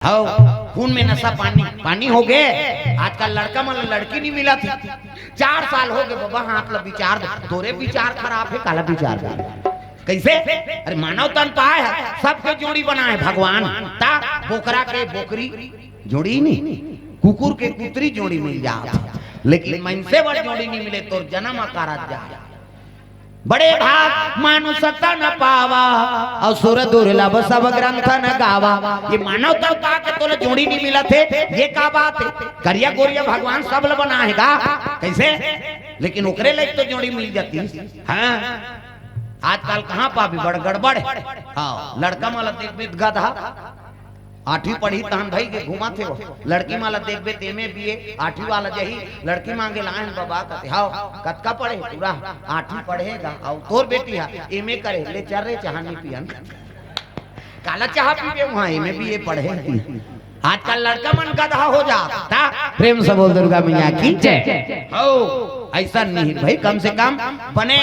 हाँ, खून में नशा पानी पानी हो गए। आजकल लड़का मतलब लड़की नहीं मिला थी। 4 साल हो गए बाबा, हाथ ला विचार तोरे विचार खराब है, काला विचार कैसे? अरे मानव तन पाए है, सबके जोड़ी बनाए भगवान। ता बोकरा के बोकरी जोड़ी नहीं, कुकुर के कुतरी जोड़ी मिल जाए, लेकिन मनसे वर जोड़ी नहीं मिले तो जन्म आकार जाए। बड़े भाग मानुषता न पावा और सुर दुर्लभ सब ग्रंथ न गावा। ये मानव तन पा के तोले जोड़ी नहीं मिला थे, ये का बात है? करिया गोरिया भगवान सब ल बनाएगा कैसे? लेकिन ओकरे लायक तो जोड़ी मिल जाती। हाँ, आजकल कहाँ पाबी बड़ गड़बड़। हाँ, लड़का माला देखबे गधा 8वीं पढ़ी तहन भाई के घुमा थे वो। लड़की माला देखबे तेमे बीए 8वीं वाला जही लड़की मांगे लाइन बाबा कहते हां कतका पढ़े पूरा 8वीं पढ़ेगा और तोर बेटी है एमए करे ले चल रे चाह नहीं पियन काला चाह पीबे वहां एमए बीए पढ़े। आजकल लड़का मन गधा हो जाता। प्रेम से बोल दुर्गा मैया की जय हो। ऐसा नहीं भाई, कम से कम बने।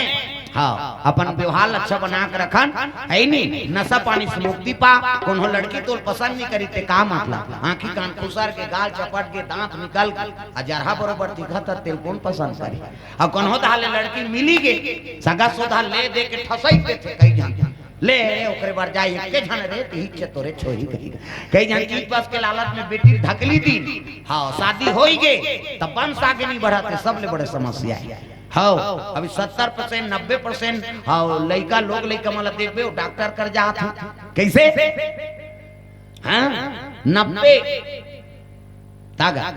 हाँ, अपन व्यवहार अच्छा बना के रखन है नहीं। नशा पानी से मुक्ति पा। कोनो लड़की तो पसंद नहीं करी ते का मतलब? आंखी कान खुसर के गाल चपट के दांत निकल के जरहा बरोबर दिखत तेल कौन पसंद करी? और कोनो दाले लड़की मिली गे सगा सोधा ले दे के ठसई पे थे कई जन ले ओकरे बार जाई के जन रे ठीक छे तोरे छोही कई जन चीज बस के लालच में बेटी ढकली दी। हाँ, शादी होई गे तब वंश आगे नहीं बढ़ाते, सबले बड़े समस्या है। हाँ, अभी 70% 90% हाँ लड़का लोग लड़का मतलब देखबे डॉक्टर कर जात है कैसे? हाँ 90 तागा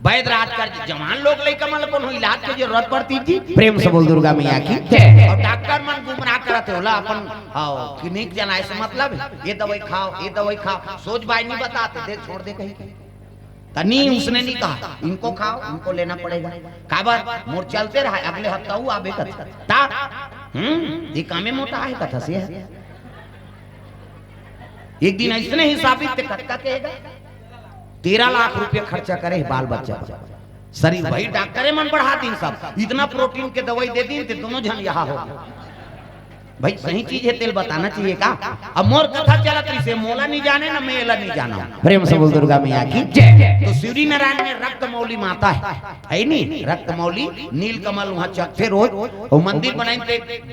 वैद्य राज कर जवान लोग लड़का मतलब कोनो इलाज की जरूरत पड़ती थी। प्रेम से बोल दुर्गा मैया की जय। और डॉक्टर मन गुमराह करते होला अपन हाँ क्लिनिक जाना से मतलब ये दवाई खाओ ये दवाई खाओ, सोच बाई नहीं बताते, देख छोड़ दे कहीं नहीं। उसने नहीं कहा इनको खाओ इनको लेना पड़ेगा काबर मोर चलते रहा अगले हफ्ता वो आबे कथा ये कामे मोटा है कथा से एक दिन ऐसने ही साबित ते कटका कहेगा 13 लाख रुपए खर्चा करे बाल बच्चा शरीर भाई डॉक्टरे मन बढ़ा दिन सब इतना प्रोटीन के दवाई दे दी ते दोनों जन यहाँ हो भाई सही चीज है, तेल बताना चाहिए का? अब मोर कथा चलत रही से मोला नहीं जाने ना मेला नहीं जाना। प्रेम से बोल दुर्गा मैया की जय। तो शिवरी नारायण में रक्तमौली माता है नहीं? रक्तमौली नील कमल वहाँ चकथे रोज और मंदिर बनाई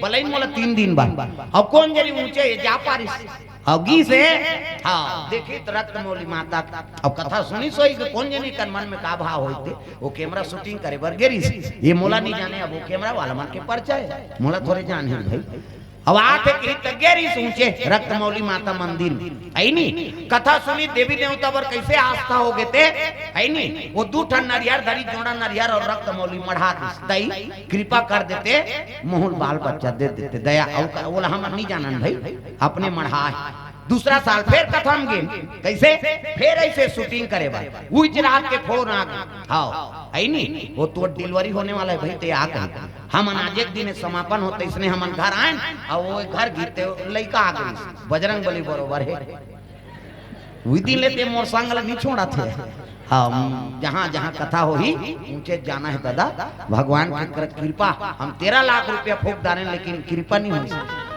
बलई मोला 3 दिन बाद। अब कौन जरी ऊंचे जा पारिस अगी से हाँ देखी तो रक्तमौली माता। अब कथा सुनी सोई कि कौन जनी कर मन में का भाव होते वो कैमरा शूटिंग करे बर गेरी ये मोला नहीं जाने। अब वो कैमरा वाला मन के परिचय मोला थोड़े जाने भाई। अब आते की तगेरी ऊंचे रक्तमौली माता मंदिर है नहीं? कथा सुनी देवी देवता पर कैसे आस्था हो गए थे है नहीं? वो 2 ठन नरियर धरी जोड़ा नरियर और रक्तमौली मढ़ा दई कृपा कर देते मोहन बाल बच्चा दे देते दया। बोला हम नहीं जानन भाई अपने मढ़ा है। दूसरा साल फिर कथा में गे कैसे फिर ऐसे शूटिंग करे भाई उच रात के फोन आ गए हाँ है नहीं? वो तो डिलीवरी होने वाला है भाई ते आ गए। हम आज एक दिन समापन होते इसने हम घर आए और वो घर गिरते लड़का आ गई बजरंग बली बरोबर है वही दिन लेते मोर संग नहीं छोड़ा थे। हम जहाँ जहाँ कथा हो ही ऊंचे जाना है दादा भगवान की कृपा। हम 13 लाख रुपया फूक डाले लेकिन कृपा नहीं हुई।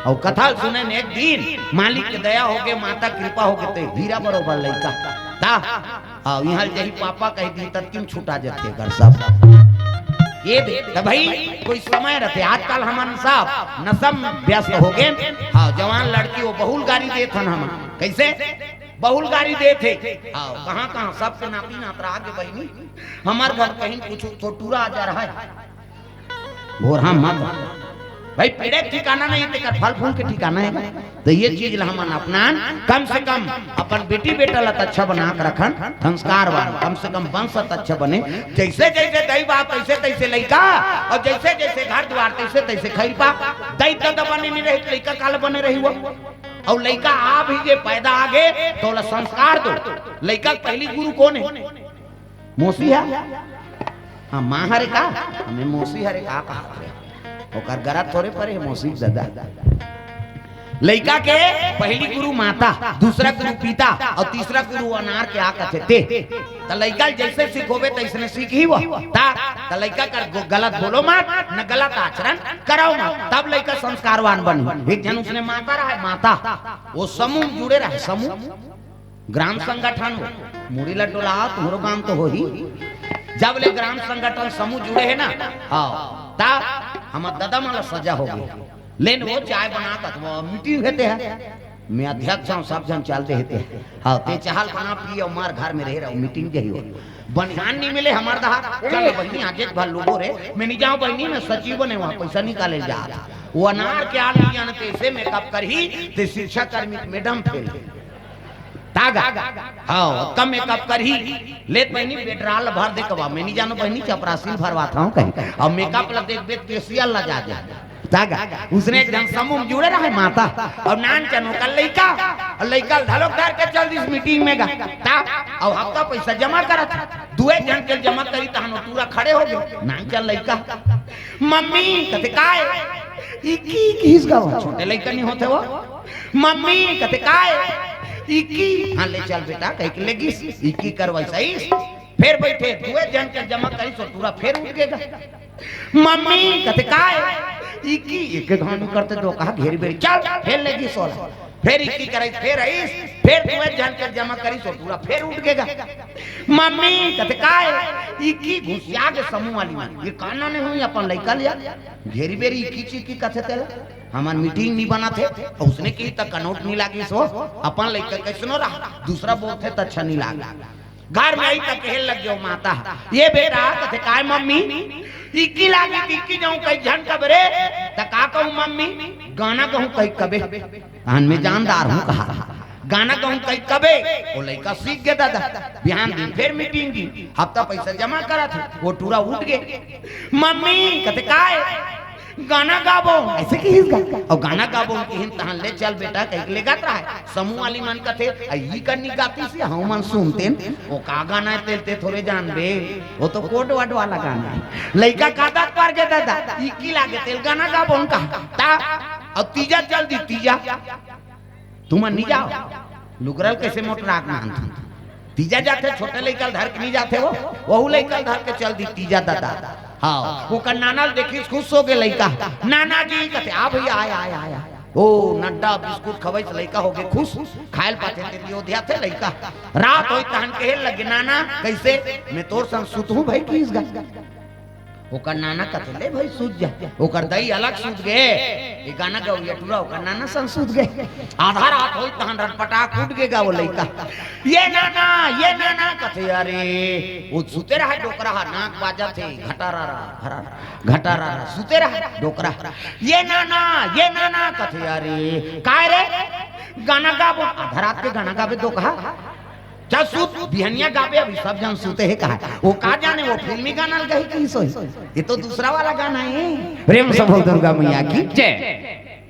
और कथा सुने ने एक दिन मालिक के दया हो गए माता कृपा हो गए हीरा बरोबर लड़का ता यहाँ जही पापा कह दी तब क्यों छूटा जाते घर सब ये तो भाई कोई समय रहते। आजकल हम सब नसम व्यस्त हो गए। हाँ जवान लड़की वो बहुल गाड़ी दे थे हम कैसे बहुल गाड़ी दे थे कहाँ कहाँ सबसे नाती नातरा आगे बहनी हमारे घर कहीं कुछ तो टूरा आ जा रहा है भोर हम मत भाई पेड़े ठिकाना नहीं तेकर फल फूल के ठिकाना है। तो ये चीज हम अपनान कम से कम अपन बेटी बेटा लत अच्छा बना कर रखन संस्कारवान कम से कम वंश अच्छा बने। जैसे जैसे दई बाप तैसे तैसे लड़का और जैसे जैसे घर द्वार तैसे तैसे खैपा दई तो बने नहीं रही लड़का काल बने रही वो। और लड़का आ भी जे पैदा आगे तो संस्कार दो। लड़का पहली गुरु कौन है? मौसी है हाँ माँ हरे का हमें मौसी हरे का कहा ओकर गरा थोड़े परे मौसी दादा। लड़का के पहली गुरु माता दूसरा गुरु पिता और तीसरा गुरु अनार के आ कथे ते त लड़का जैसे सीखोबे तैसे सीख ही वो ता त लड़का कर गलत बोलो मत न गलत आचरण कराओ मत तब लड़का संस्कारवान बने। एक जन उसने माता रहा माता वो समूह जुड़े रहे समूह ग्राम संगठन हो मुड़ी लटोला तुम्हारो काम तो हो ही। जब ले ग्राम संगठन समूह जुड़े है ना, हाँ ता हमार दादा माला सजा हो गई। लेन वो चाय बना कर वो मीटिंग होते हैं, मैं अध्यक्ष हूँ, सब जन चलते हैं। हाँ ते चाहल बना पिए मार घर में रह रहा हूँ, मीटिंग जही हो बनियान नहीं मिले हमार दहा। चल बहनी आज भर लोगो रे मैं नहीं जाऊँ बहनी, मैं सचिव ने वहाँ पैसा निकाले जा वो अनार के आलियान तेसे मेकअप कर ही ते शिक्षा कर्मी मैडम फेल तागा। हाँ कम मेकअप कर ही ले बहनी पेट्रोल भर दे कबा मैं नहीं जानो बहनी चपरासी भरवाता हूँ कहीं और मेकअप ला देख देख केसिया ला जा तागा। उसने एकदम समूह जुड़े रहे माता और नान चनो का लइका और लइका ढलो कर के चल इस मीटिंग में गा ता और हफ्ता पैसा जमा करा था दुए जन के जमा करी ता हम पूरा खड़े हो गए। नान चल लइका मम्मी कहते काय इकी किस गाँव छोटे लइका नहीं होते वो मम्मी कहते काय इकी। हाँ ले चल बेटा कहीं लेगी इकी करवाई सही फिर बैठे दुए जन के जमा करी तो पूरा फिर उठ गएगा। मम्मी कहते काय इकी एक घानी करते तो कहा घेरी बेरी चल फिर लेगी 16 फिर इक्की कराई फिर आईस फिर दुए जन के जमा करी तो पूरा फिर उठ गएगा। मम्मी कहते काय इक्की घुसिया के समूह वाली मान ये काना नहीं हुई अपन लइका लिया घेरी बेरी इक्की चीकी कहते तेला हमार मीटिंग नहीं बना थे और उसने की तक कनौट नहीं लागी सो अपन लइका कैसनो रहा दूसरा बोलते तो अच्छा नहीं लागा। घर में आई तक कहल लग गयो माता ये बेटा कहते काय मम्मी इक्की लागी इक्की जाऊं कई झन कबरे त का कहूं मम्मी गाना कहूं कई कबे हां मैं जानदार हूं कहा गाना कहूं कई कबे वो लइका सीख गया दादा बिहान दिन फिर मीटिंग की हफ्ता पैसा जमा करा थे वो टूरा उठ गए। मम्मी कहते काय गाना गाबो ऐसे की हिस गा और गाना गाबो की हिन तहां ले चल बेटा कहीं ले गाता है समूह वाली मन कथे ई करनी गाती से हम मन सुनते वो का गाना है तेलते थोड़े जान बे वो तो कोट वाट वाला गाना है लइका कादा पर के दादा ई की लागे तेल गाना गाबो उनका ता और तीजा चल दी तीजा तुम नहीं जाओ लुगरल कैसे मोट राग मान तीजा जाते छोटे लइका धर के नहीं जाते वो लइका धर के चल दी तीजा दादा। हाँ वो का नाना देखी खुश हो गए लइका नाना जी कहते आ भैया आया आया आया ओ नड्डा बिस्कुट खवाई लइका हो गए खुश खायल पाते थे अयोध्या थे लइका रात होई तहन कहल लगे नाना कैसे मैं तोर संग सुत हूं भाई किस गा ओकर नाना कहते ले भाई सूत जा ओकर दई अलग सूत गए ये गाना गाओ ये टूरा ओकर नाना संग सूत गए आधा रात होई तहन रटपटाक उठ गएगा वो लइका ये नाना कहते अरे वो सुते रहा डोकरा नाक बाजा थे घटारा सुते रहा डोकरा ये नाना कहते अरे काय रे गाना गाबो आधा रात के गाना गाबे दो कहा चल सूत बिहनिया गाबे अभी सब जन सूते है कहा वो का जाने वो फिल्मी गाना गई की सोई ये तो दूसरा वाला गाना है प्रेम से बोल दुर्गा मैया की जय।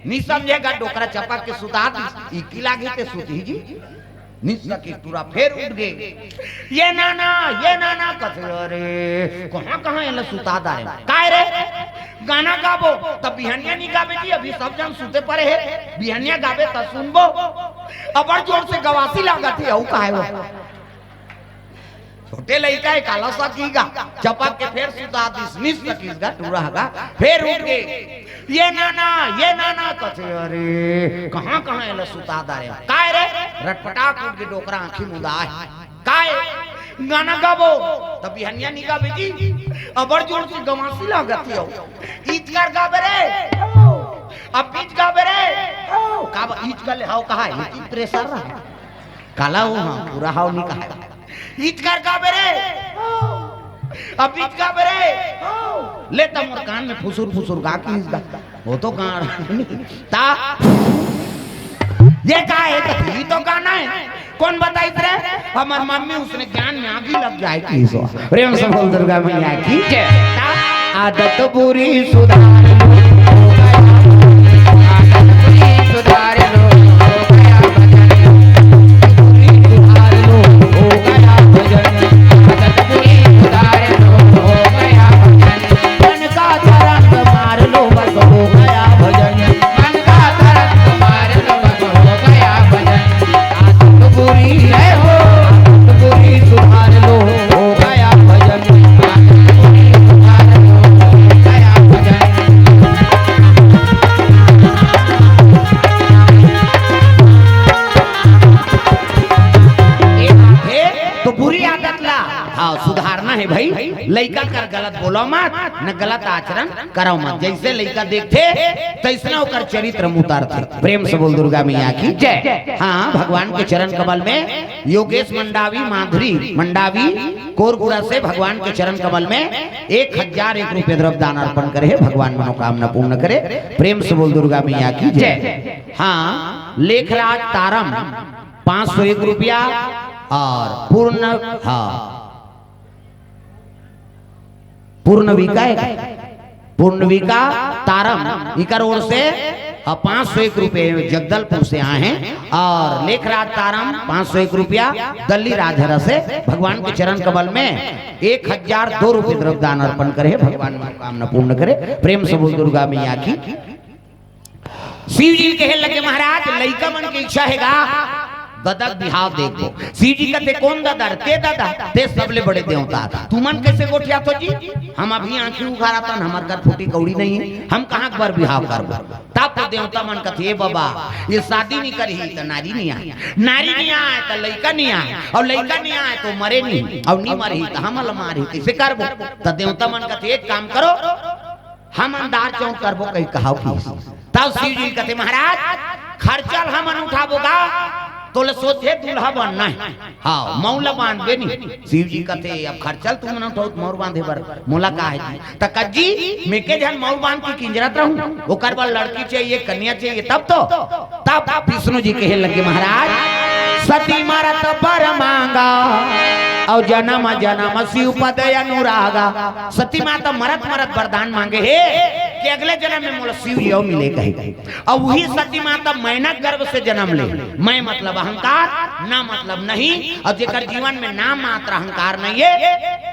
नहीं समझेगा डोकरा चपा के सुता दी इकी लागी ते सूती जी निस्सा की पूरा फिर उठ गए ये नाना कहते अरे कहां एला सुता दारे काय रे गाना गाबो तब बिहनिया नहीं गाबे जी अभी सब जन सूते पड़े है बिहनिया गाबे तब सुनबो अब जोर से गवासी लागत है औ काहे वो छोटे लइका है काला सा कीगा चपक के फिर सुता दिस निस कीगा टूरागा फिर उठ गए ये नाना कहते अरे कहां एला सुता दारे काय रे रटपटाक उठ के डोकरा आंखी मुदा है काय गाना गाबो तब बिहनिया नहीं गाबे जी अबर जोर से गवासी लागत है ईद कर गाबे रे अब बीच गाबे रे का ईद गले हाउ कहा है लेकिन प्रेशर रहा काला हो हां पूरा हाउ नहीं कहा ईद कर गाबे रे अब बीच गाबे रे लेता मोर कान में फुसुर गा की इसका वो तो गाना ता ये का है ये तो गाना है कौन बताई रे हमार मम्मी उसने ज्ञान में आगी लग जाए की सो प्रेम से बोल दुर्गा मैया की जय। आदत बुरी सुधार लो आदत बुरी सुधार लो हो गया भजन बुरी सुधार लो हो गया भजन आदत बुरी सुधार लो हो गया भजन मन का तरंग मार लो बस हो गया भजन मन का तरंग मार लो बस हो गया भजन आदत बुरी है हो आदत बुरी सुधार लो हो गया भजन आदत बुरी सुधार लो हो गया भजन बुरी आदत ला हाँ सुधारना है भाई। लड़का कर गलत बोलो मत, न गलत आचरण करो मत। जैसे लड़का देखते तैसना होकर चरित्र उतारते। प्रेम से बोल दुर्गा मैया की जय। हाँ भगवान के चरण कमल में योगेश मंडावी माधुरी मंडावी कोरगुड़ा से भगवान के चरण कमल में 1001 रुपये द्रव्य दान अर्पण करे। भगवान मनोकामना पूर्ण करे। प्रेम से बोल दुर्गा मैया की जय। हाँ लेखराज तारम 501 रुपया और पूर्णविका तारम इकर ओर से 501 रुपये जगदलपुर से आए हैं। और लेखराज तारम 501 रुपया दल्ली राजहरा से भगवान के चरण कमल में 1002 रुपये द्रव्य दान अर्पण करे। भगवान मनोकामना पूर्ण करे। प्रेम से बोल दुर्गा मैया की। शिव जी कहे लगे महाराज लइका मन की इच्छा हैगा ददक बिहाव देखो। शिव जी कहते कौन दादा ते दादा ते सबले बड़े देवता तुमन कैसे गोठिया तो जी हम अभी आंखी उखाड़ा था हमार घर फूटी कौड़ी नहीं है हम कहाँ पर बिहाव करबो। तब तो देवता मन कहते हे बाबा ये शादी नहीं करी तो नारी नहीं आए, नारी नहीं आए तो लइका नहीं आए और लइका नहीं आए तो मरे नहीं और नहीं मरी तो हम मारी कैसे करबो। तो देवता मन कहते एक काम करो हम अंधार चौक करबो कहीं कहा। तब शिव जी कहते महाराज खर्चल हम उठाबोगा तो सोचे दूल्हा बनना है हाँ मौला बांधे नहीं। शिव जी कहते अब खर्चल तुम ना उठाओ मोर बांधे बर मोला का है जी तकजी मैं के जन मौल बांध की किंजरत रहूं ओकर बार लड़की चाहिए कन्या चाहिए तब विष्णु जी कहे लगे महाराज सती मारत बर मांगा और जन्म जन्म शिव पद अनुरागा। सती माता मरत मरत वरदान मांगे हे कि अगले जन्म में मोला शिव जी मिले कहे। और वही सती माता मैना गर्भ से जन्म ले। मैं मतलब अहंकार ना मतलब नहीं और जेकर जीवन में नाम मात्र अहंकार नहीं है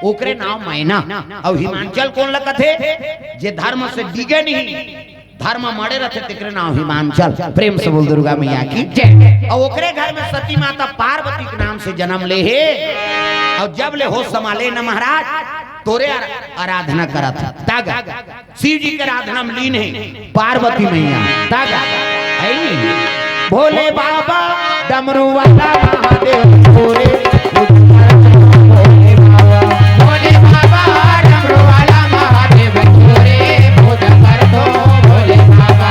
ओकरे नाम मैना। और हिमांचल कौन लगत है जे धर्म से डिगे नहीं धर्म मरे रहते तेकरे नाम हिमांचल। प्रेम से बोल दुर्गा मैया की जय। और ओकरे घर में सती माता पार्वती के नाम से जन्म ले है और जब ले होश संभाले न महाराज तोरे आराधना करत तागा शिव जी के आराधना में लीन है पार्वती मैया तागा भोले बाबा डमरू वाला महादेव भोले भोले बाबा डमरू वाला महादेव भोले पूजा कर दो भोले बाबा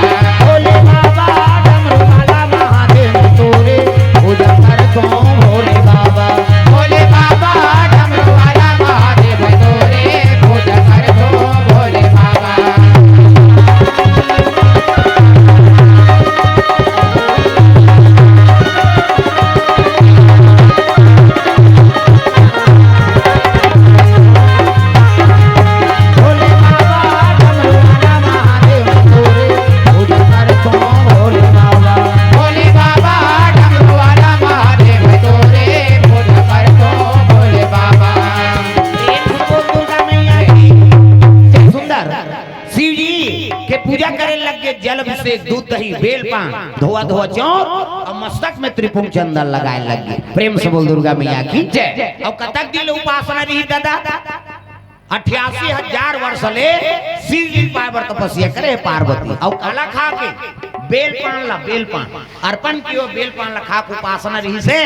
डमरू वाला महादेव भोले पूजा कर दो भोले बाबा भोले बाबा डमरू वाला महादेव भोले पूजा कर दो भोले बाबा। पूजा करे लग गए जल अभिषेक दूध दही बेल पान धोआ धोआ चौर और मस्तक में त्रिपुर चंदन लगाए लग गए। प्रेम से बोल दुर्गा मैया की जय। और कतक दिन उपासना रही दादा 88,000 वर्ष ले शिव जी पावर तपस्या करे पार्वती और काला खा के बेल पान अर्पण कियो बेल पान ला खा के उपासना रही से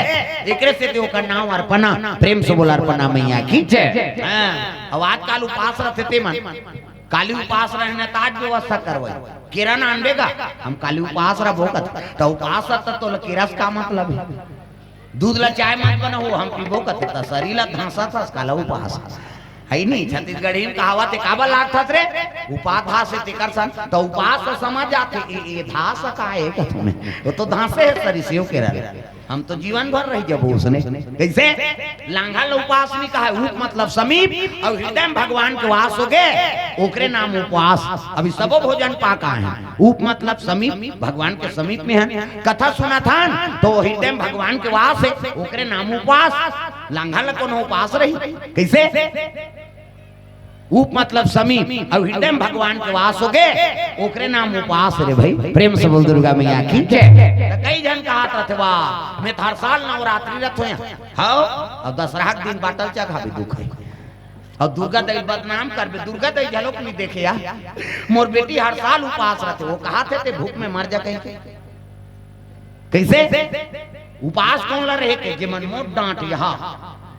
एकरे से तो का नाम अर्पणा। प्रेम से बोल अर्पणा मैया की जय। हां और आजकल उपास रहते ते मन काली उपास रहने ताज व्यवस्था करवाई किरण आनबेगा हम काली उपास रह भोगत तो उपास तो किरस का मतलब है दूध ला चाय मत बना हो हम पीबो कते त शरीर ला धांसा था काला उपास है नहीं। छत्तीसगढ़ी में कहावत काबा लाग था रे उपाधा से तिकर सन तो उपास तो समझ जाते ये धास का है कथु में तो धांसे है सरिसियों के रह हम तो जीवन भर रही जब उसने कैसे लांघा उपास नहीं कहा उप मतलब समीप और हृदय में भगवान के वास हो गए ओकरे नाम उपवास। अभी सबो भोजन पाका है उप मतलब समीप भगवान के समीप में है कथा सुना था तो हृदय में भगवान के वास है ओकरे नाम उपवास। लांघा ला कोनो उपास रही कैसे उप मतलब समीप और हृदय में भगवान के वास हो गए ओकरे नाम उपास रे भाई। प्रेम से बोल दुर्गा मैया की जय। कई जन कहा रहते वाह मैं हर साल नवरात्रि रथ हो और दशहरा के दिन बाटल चा खाबे दुख है और दुर्गा देवी बदनाम करबे दुर्गा देवी झलक नहीं देखे या मोर बेटी हर साल उपास रहते वो कहा थे भूख में मर जा कहीं कैसे उपास कौन ला रहे के जे मन मोट डांट यहाँ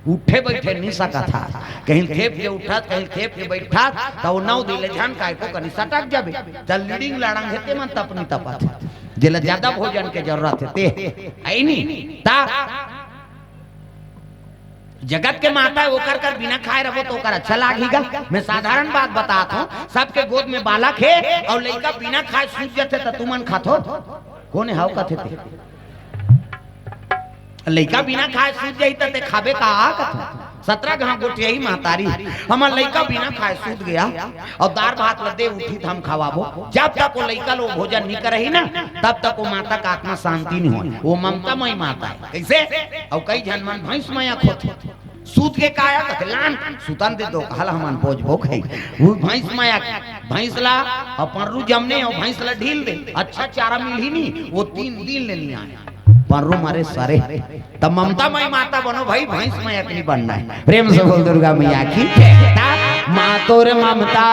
उठे बैठे नहीं सका था, कहीं खेप के उठा कहीं खेप के बैठा तो नौ दिले जान काय को कनी सटक जाबे चल लीडिंग लाड़ंग हेते मन तपनी तपा थे जेला ज्यादा भोजन के जरूरत है ते आई नहीं ता जगत के माता वो कर बिना खाए रहो तो कर अच्छा लागेगा। मैं साधारण बात बताता हूँ, सबके गोद में बालक है और लड़का बिना खाए सूझ जाते तो तुमन खातो कौन है हाउ कथे लड़का बिना खाए सूझ जाई ते खाबे का आ कथे 17 घाव गोटिया ही महतारी हमार लड़का बिना खाए सूत गया और दार भात लदे उठी हम खवाबो। जब तक वो लड़का लोग भोजन नहीं करही ना तब तक वो माता का आत्मा शांति नहीं हो। वो ममता मई माता है कैसे और कई जन मन भैंस माया खोते सूत के काया कथे लान सुतन दे दो कहल हमन पोज भोग है वो भैंस माया भैंस ला अपन रू जमने और भैंस ला ढील दे अच्छा चारा मिल ही नहीं वो 3 दिन ले नहीं आया पर्रू मारे सारे तब ममता मई माता बनो भाई भैंस माया की बनना है। प्रेम से बोल दुर्गा मैया की माँ तोर ममता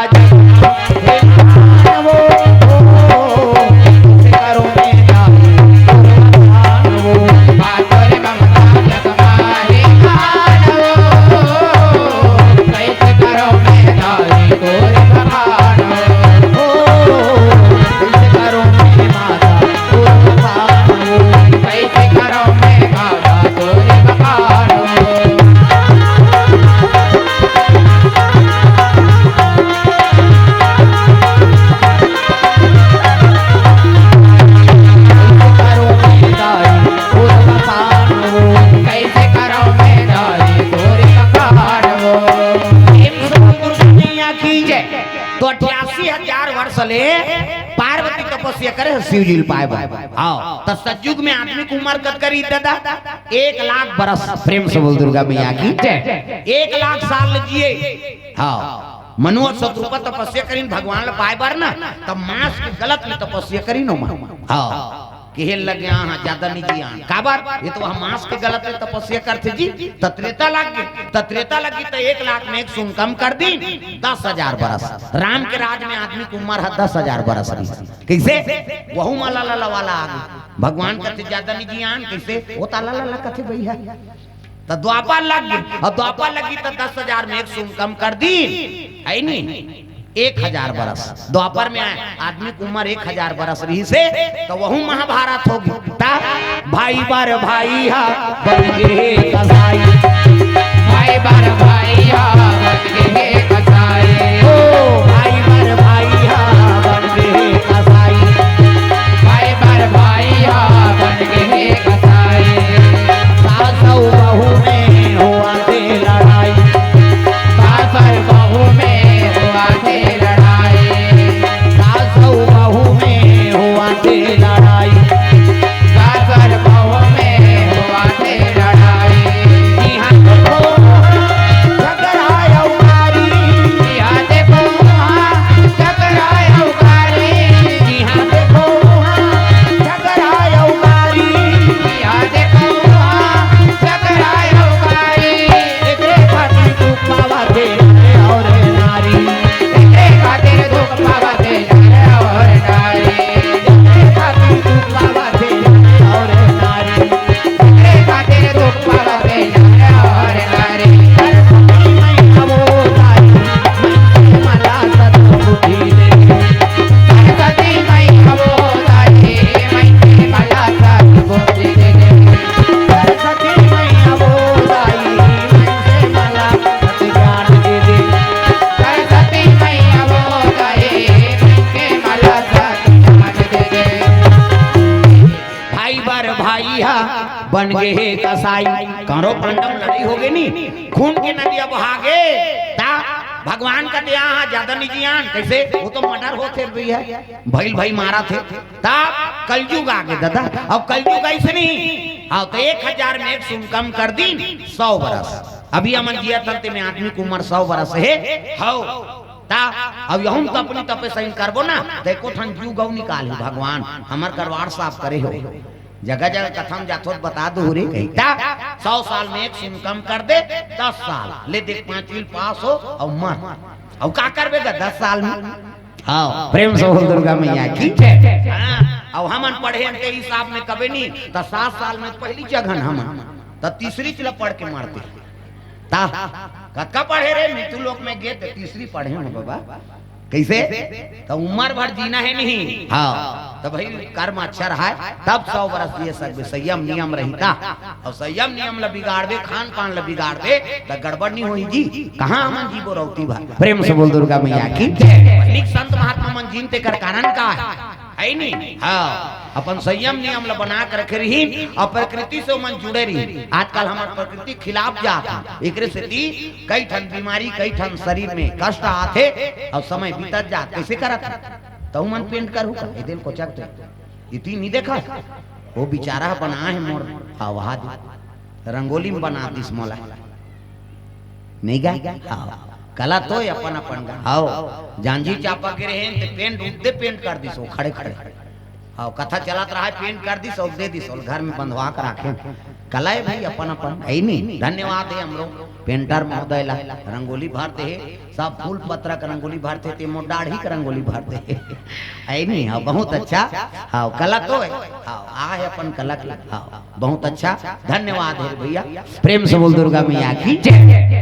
पार्वती तपस्या करे शिवजी पाए तो सतयुग में आदमी की उम्र कद करी दादा 1 लाख बरस। प्रेम से बोल दुर्गा मैया की 1 लाख साल जिए। हाँ मनुष्य शत्रुपा तपस्या करीन भगवान ला पाए बार ना तब मांस के गलत में तपस्या करी नो हाँ केहल लग गया हाँ ज्यादा नहीं जिया काबर ये तो हम मांस के गलत में तपस्या करते जी तत्रेता लग गई तत्रेता लगी तो 1 लाख में 1 सुन कम कर दी 10,000 बरस। राम के राज में आदमी की उम्र है 10,000 बरस कैसे वहू माला लाला वाला आगे भगवान कहते ज्यादा नहीं जियान कैसे वो ताला लाला कहते भैया तो द्वापर लग गई और द्वापर लगी तो 10,000 में 1 सुन कम कर दी है नहीं 1,000 बरस। द्वापर में आदमी की उम्र 1,000 बरस रही से तो वह महाभारत होगी भाई बार भाई हा बन गे कसाई भाई बार भाई हा बन गे कसाई ओ भाई बार भाई हा बन गे कसाई भाई बार भाई हा बन गे कसाई सासौ बहू में हुआ दे लड़ाई सासर बहू में बन गे कसाई करो पांडव लड़ी हो गई नी खून की नदी अब हागे ता भगवान का दिया ज्यादा नहीं जियान कैसे वो तो मर्डर होते रही है भैल भाई मारा थे ता कलयुग आगे दादा अब कलयुग ऐसे नहीं हाँ तो 1,000 में 1 सुन कम कर दी 100 बरस। अभी अमन जिया तलते में आदमी की उम्र 100 बरस है हाउ ता अब यहूं तो अपनी तपस्या करबो ना देखो ठन जीव गौ निकाल भगवान हमार करवाड़ साफ करे हो जगह जगह कथम जाथो बता दो रे 100 साल में 1 सुन कम कर दे 10 साल ले देख 5 विल पास हो और मर और का करबेगा 10 साल में। हाँ प्रेम से बोल दुर्गा मैया की अब हमन पढ़े के हिसाब में कबे नहीं तो 7 साल में पहली जगह हम तो तीसरी चला पढ़ के मारते ता कक्का पढ़े रे मितु लोक में गे ते तीसरी पढ़े हो बाबा कैसे तो उम्र भर जीना है नहीं हाँ तो भाई कर्म अच्छा रहा है तब 100 वर्ष ये सब संयम नियम रहता और संयम नियम ला बिगाड़ दे खान पान ला बिगाड़ दे तो गड़बड़ नहीं होई जी कहाँ हमन जीवो रहती भाई प्रेम से बोल दुर्गा मैया की जय संत महात्मा मन जीनते कर कारण का है नहीं हाँ अपन संयम नियम ला बना कर रखे रही और प्रकृति से मन जुड़े रही आजकल हमारे प्रकृति खिलाफ जाता एक से कई ठन बीमारी कई ठन शरीर में कष्ट आते और समय बीतत जा कैसे करत तो मन पेंट करू ए दिन को चकते इतनी नहीं देखा वो बेचारा बना है मोर वहा रंगोली में बना दिस मोला नहीं गा कला तो अपन अपन आओ जानजी चापा के रहे ते पेंट उदे पेंट कर दिसो खड़े खड़े आओ कथा चलत रहा है पेंट कर दिस और दे दिस और घर में बंधवा कर रखे कला है भाई अपन अपन है नहीं धन्यवाद है हम लोग पेंटर महोदय ला रंगोली भरते है सब फूल पत्रा का रंगोली भरते थे मोर दाढ़ी का रंगोली भरते है नहीं हाँ बहुत अच्छा हाँ कला तो है हाँ आ है अपन कला की हाँ बहुत अच्छा धन्यवाद है भैया प्रेम से बोल दुर्गा मैया की जय।